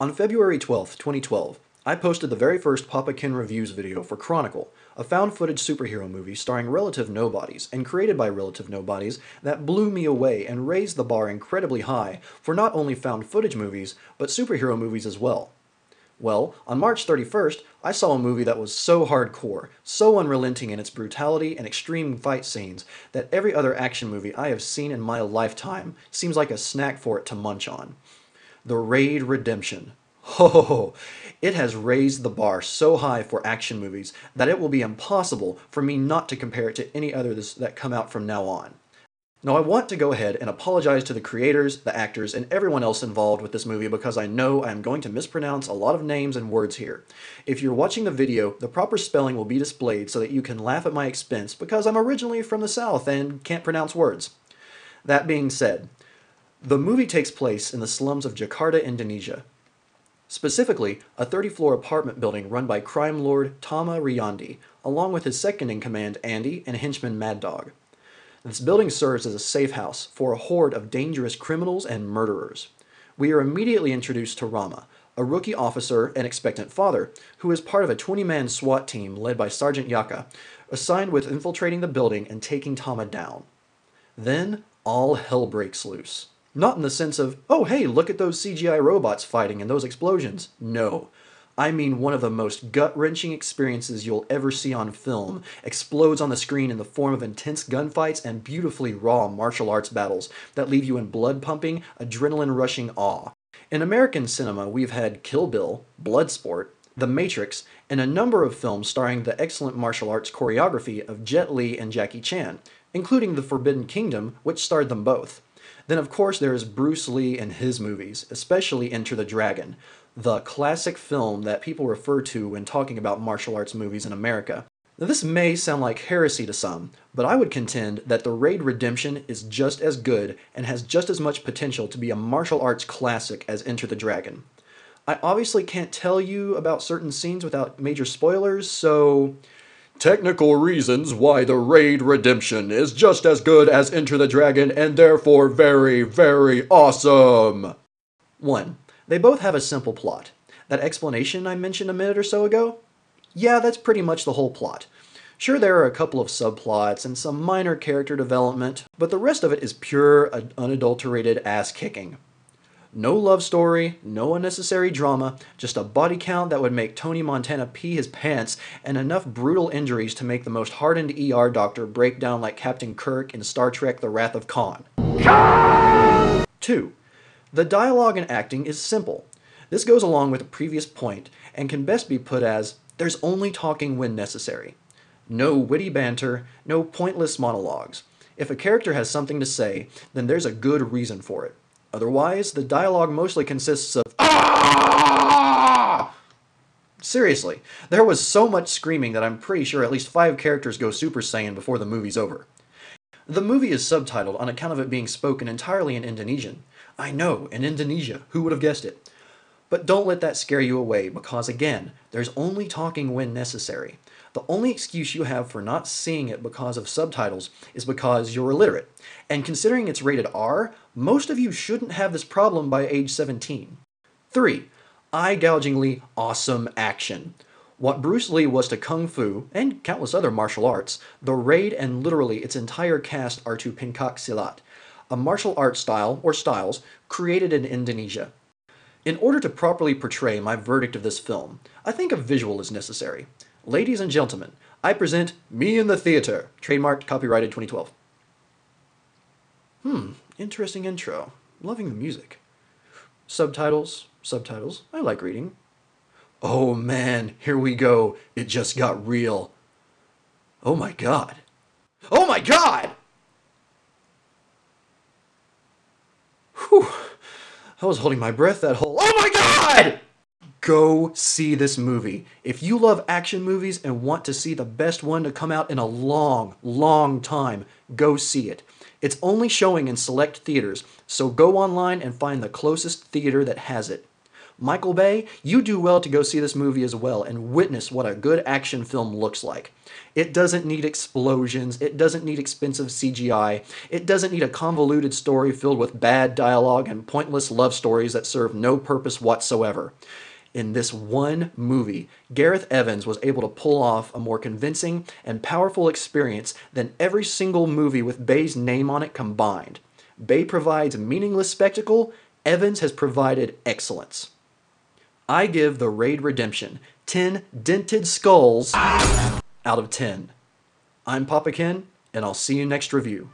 On February 12th, 2012, I posted the very first PapaKenn Reviews video for Chronicle, a found-footage superhero movie starring relative nobodies and created by relative nobodies that blew me away and raised the bar incredibly high for not only found-footage movies, but superhero movies as well. Well, on March 31st, I saw a movie that was so hardcore, so unrelenting in its brutality and extreme fight scenes, that every other action movie I have seen in my lifetime seems like a snack for it to munch on. The Raid Redemption. Oh, it has raised the bar so high for action movies that it will be impossible for me not to compare it to any others that come out from now on. Now, I want to go ahead and apologize to the creators, the actors, and everyone else involved with this movie because I know I am going to mispronounce a lot of names and words here. If you're watching the video, the proper spelling will be displayed so that you can laugh at my expense because I'm originally from the South and can't pronounce words. That being said, the movie takes place in the slums of Jakarta, Indonesia. Specifically, a 30-floor apartment building run by crime lord Tama Riyandi, along with his second-in-command Andy and henchman Mad Dog. This building serves as a safe house for a horde of dangerous criminals and murderers. We are immediately introduced to Rama, a rookie officer and expectant father, who is part of a 20-man SWAT team led by Sergeant Yaka, assigned with infiltrating the building and taking Tama down. Then, all hell breaks loose. Not in the sense of, oh hey, look at those CGI robots fighting and those explosions. No. I mean one of the most gut-wrenching experiences you'll ever see on film explodes on the screen in the form of intense gunfights and beautifully raw martial arts battles that leave you in blood-pumping, adrenaline-rushing awe. In American cinema, we've had Kill Bill, Bloodsport, The Matrix, and a number of films starring the excellent martial arts choreography of Jet Li and Jackie Chan, including The Forbidden Kingdom, which starred them both. Then of course there is Bruce Lee and his movies, especially Enter the Dragon, the classic film that people refer to when talking about martial arts movies in America. Now, this may sound like heresy to some, but I would contend that The Raid Redemption is just as good and has just as much potential to be a martial arts classic as Enter the Dragon. I obviously can't tell you about certain scenes without major spoilers, so technical reasons why The Raid Redemption is just as good as Enter the Dragon and therefore very, very awesome. 1. They both have a simple plot. That explanation I mentioned a minute or so ago? Yeah, that's pretty much the whole plot. Sure, there are a couple of subplots and some minor character development, but the rest of it is pure, unadulterated ass-kicking. No love story, no unnecessary drama, just a body count that would make Tony Montana pee his pants, and enough brutal injuries to make the most hardened ER doctor break down like Captain Kirk in Star Trek The Wrath of Khan. 2. The dialogue and acting is simple. This goes along with the previous point and can best be put as, there's only talking when necessary. No witty banter, no pointless monologues. If a character has something to say, then there's a good reason for it. Otherwise, the dialogue mostly consists of "Ah!" Seriously, there was so much screaming that I'm pretty sure at least 5 characters go Super Saiyan before the movie's over. The movie is subtitled on account of it being spoken entirely in Indonesian. I know, in Indonesia, who would have guessed it? But don't let that scare you away, because again, there's only talking when necessary. The only excuse you have for not seeing it because of subtitles is because you're illiterate. And considering it's rated R, most of you shouldn't have this problem by age 17. 3. Eye-gougingly awesome action. What Bruce Lee was to Kung Fu, and countless other martial arts, The Raid and literally its entire cast are to Pencak Silat, a martial arts style, or styles, created in Indonesia. In order to properly portray my verdict of this film, I think a visual is necessary. Ladies and gentlemen, I present Me in the Theater, trademarked, copyrighted 2012. Interesting intro. Loving the music. Subtitles, I like reading. Oh man, here we go. It just got real. Oh my god. Oh my god! Whew. I was holding my breath that whole, oh my god! Go see this movie. If you love action movies and want to see the best one to come out in a long, long time, go see it. It's only showing in select theaters, so go online and find the closest theater that has it. Michael Bay, you do well to go see this movie as well and witness what a good action film looks like. It doesn't need explosions, it doesn't need expensive CGI, it doesn't need a convoluted story filled with bad dialogue and pointless love stories that serve no purpose whatsoever. In this one movie, Gareth Evans was able to pull off a more convincing and powerful experience than every single movie with Bay's name on it combined. Bay provides meaningless spectacle, Evans has provided excellence. I give The Raid Redemption 10 dented skulls out of 10. I'm Papa Ken, and I'll see you next review.